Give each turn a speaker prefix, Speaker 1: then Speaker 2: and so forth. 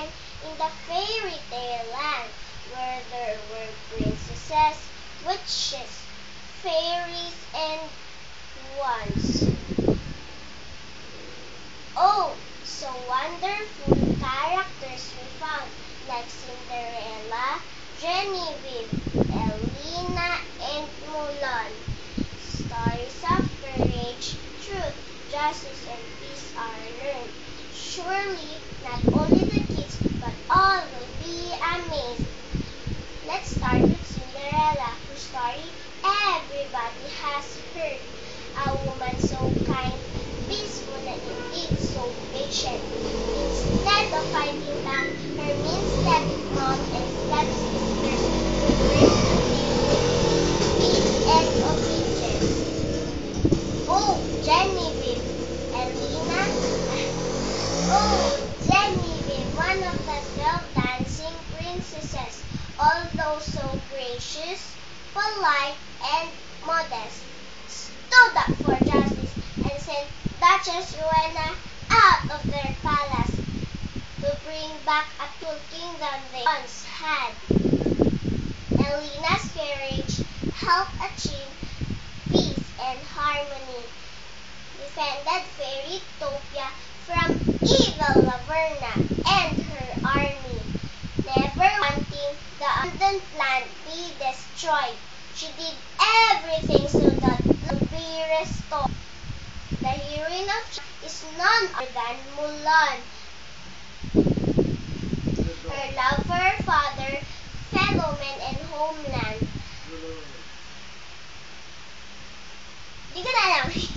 Speaker 1: time in the fairy tale land where there were princesses, witches, fairies, and wands. Oh, so wonderful characters we found, like Cinderella, Genevieve, Elena, and Mulan. Stories of courage, truth, justice, and peace are learned. Surely, not only the kids, but all will be amazed. Let's start with Cinderella, whose story everybody has heard. A woman so kind, peaceful, and indeed so patient. Instead of fighting back, her mean-stepping mom and stepsisters learned to live with peace and obedience. Oh, Genevieve, Elena, Genevieve, one of the 12 dancing princesses, although so gracious, polite, and modest, stood up for justice and sent Duchess Rowena out of their palace to bring back a full kingdom they once had. Elena's courage helped achieve peace and harmony, defended Fairytopia from evil Laverna and her army, never wanting the abundant land be destroyed. She did everything so that love would be restored. The heroine of is none other than Mulan. Her love for her father, fellow men, and homeland. Di ko na alam.